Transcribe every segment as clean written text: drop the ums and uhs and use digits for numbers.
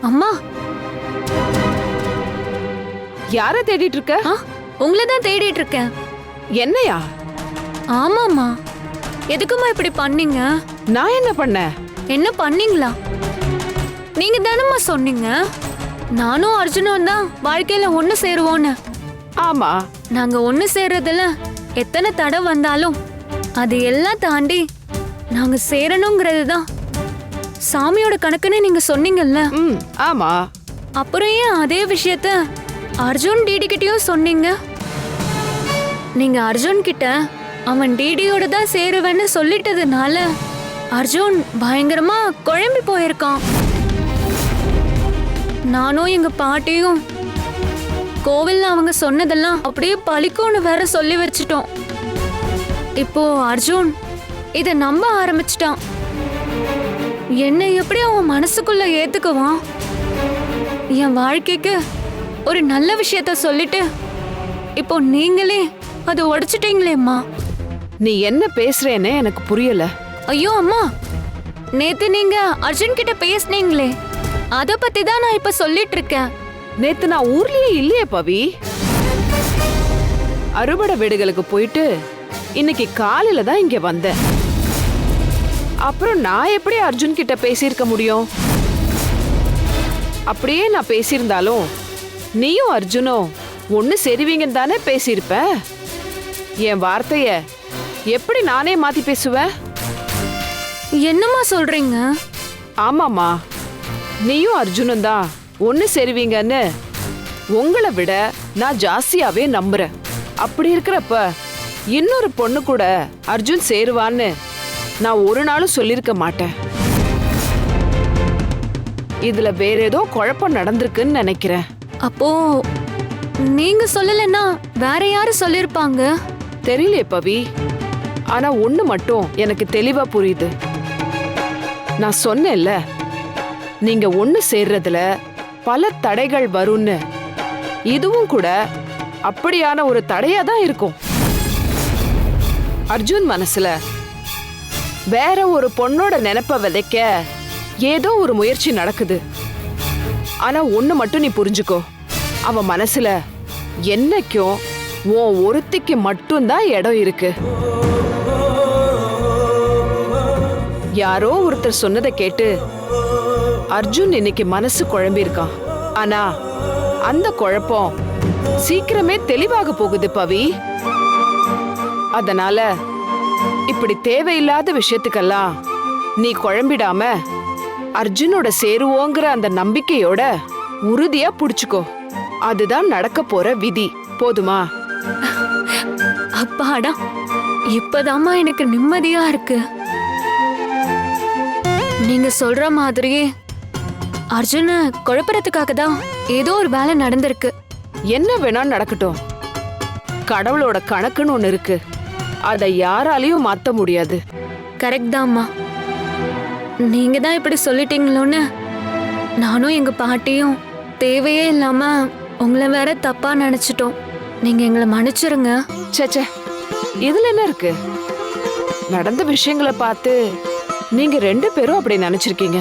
அம்மா, யார தேடிட்டு இருக்க? உங்களை தான் தேடிட்டு இருக்கேன். என்னையா? ஆமாம்மா. எதுக்குமா இப்படி பண்ணீங்க? நான் என்ன பண்ண? என்ன பண்ணீங்களா? நீங்க தானம்மா சொன்னீங்க நானும் அர்ஜுனும் தான் வாழ்க்கையில ஒண்ணு சேருவோன்னு. ஆமா. நாங்க ஒண்ணு சேர்றதுல எத்தனை தடை வந்தாலும் அது எல்லாம் தாண்டி நாங்க சேரணுங்கிறது தான் சாமியோட கணக்குன்னு நீங்க சொன்னீங்கல்ல. ஆமா. அப்புறம் ஏன் அதே விஷயத்த அர்ஜுன் டிடி கிட்டயும் சொன்னீங்க? நீங்க அர்ஜுன் கிட்ட அவன் டிடியோட தான் சேருவேன்னு சொல்லிட்டதுனால அர்ஜுன் பயங்கரமா குழம்பி போயிருக்கான். நானும் எங்க பாட்டியும் கோவில்ல அவங்க சொன்னதெல்லாம் அப்படியே பழிக்கும்னு வேற சொல்லி வச்சிட்டோம். இப்போ அர்ஜுன் இத நம்ப ஆரம்பிச்சிட்டான். என்ன எப்படி அவன் மனசுக்குள்ள ஏத்துக்குவான்? என் வாழ்க்கைக்கு ஒரு நல்ல விஷயத்த சொல்லிட்டு இப்போ நீங்களே அதை உடைச்சிட்டீங்களேம்மா. நீ என்ன பேசுறேன்னு எனக்கு புரியல. ஐயோ அம்மா, நேத்து நீங்க அர்ஜுன் கிட்ட பேசுனீங்களே, அத பத்தி தான் நான் இப்ப சொல்லிட்டு இருக்கேன். நேத்து நான் ஊர்லயே இல்லையே பவி. அறுபடை வீடுகளுக்கு போயிட்டு இன்னைக்கு காலையில தான் இங்க வந்தேன். அப்புறம் நான் எப்படி அர்ஜுன் கிட்ட பேசியிருக்க முடியும்? அப்படியே நான் பேசியிருந்தாலும் நீயும் அர்ஜுனும் ஒன்னு சேருவீங்கன்னு தானே பேசியிருப்ப. என் வார்த்தைய எப்படி நானே மாத்தி பேசுவேன்? என்னம்மா சொல்றீங்க? ஆமாமா, நீயும் அர்ஜுனும் தான் ஒன்னு சேருவீங்கன்னு உங்களை விட நான் ஜாஸ்தியாவே நம்புறேன். அப்படி இருக்கிறப்ப இன்னொரு பொண்ணு கூட அர்ஜுன் சேருவான்னு நான் ஒரு நாளும் சொல்லிருக்க மாட்டேன். இதுல வேற ஏதோ குழப்பம் நடந்திருக்குன்னு நினைக்கிறேன். அப்போ நீங்க சொல்லலன்னா வேற யாரு சொல்லிருப்பாங்க? தெரியலையே பவி. ஆனா ஒண்ணு மட்டும் எனக்கு தெளிவா புரியுது. நான் சொன்னேன்ல, நீங்க ஒண்ணு சேர்றதுல பல தடைகள் வரும்னு. இதுவும் கூட அப்படியான ஒரு தடையா தான் இருக்கும். அர்ஜுன் மனசுல வேற ஒரு பொண்ணோட நினைப்ப விதைக்க ஏதோ ஒரு முயற்சி நடக்குது. ஆனா ஒண்ணு மட்டும் நீ புரிஞ்சுக்கோ, அவன் மனசுல என்னைக்கும் உன் ஒருத்திக்கு மட்டும்தான் இடம் இருக்கு. யாரோ ஒருத்தர் சொன்னதை கேட்டு அர்ஜுன் இன்னைக்கு மனசு குழம்பி இருக்கான். ஆனா அந்த குழப்பம் சீக்கிரமே தெளிவாக போகுது பவி. அதனால இப்படி தேவையில்லாத விஷயத்துக்கெல்லாம் நீ குழம்பிடாம அர்ஜுனோட சேருவோங்கிற அந்த நம்பிக்கையோட உறுதியா புடிச்சுக்கோ. அதுதான் நடக்க போற விதி. போதுமா? அப்பாடா, இப்பதாம்மா எனக்கு நிம்மதியா இருக்கு. நீங்க சொல்ற மாதிரியே அர்ஜுன குழப்பறதுக்காக தான் ஏதோ ஒரு வேலை நடந்திருக்கு. என்ன வேணா நடக்கட்டும், கடவுளோட கணக்குன்னு ஒண்ணு இருக்கு. அதை யாராலையும் மாத்த முடியாது. கரெக்ட் தான்மா. நீங்க தான் இப்படி சொல்லிட்டீங்களோன்னு நானும் எங்க பாட்டியும் தேவையே இல்லாம உங்களை வேற தப்பா நினைச்சிட்டோம். நீங்க எங்களை மன்னிச்சிருங்க. சேச்சே, இதுல என்ன இருக்கு? நடந்த விஷயங்களை பார்த்து நீங்க ரெண்டு பேரும் அப்படி நினைச்சிருக்கீங்க.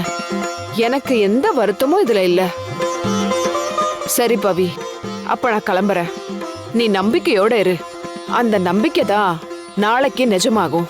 எனக்கு எந்த வருத்தமும் இதுல இல்ல. சரி பவி, அப்ப நான் கிளம்புறேன். நீ நம்பிக்கையோட இரு. அந்த நம்பிக்கை தான் நாளைக்கு நிஜமாகும்.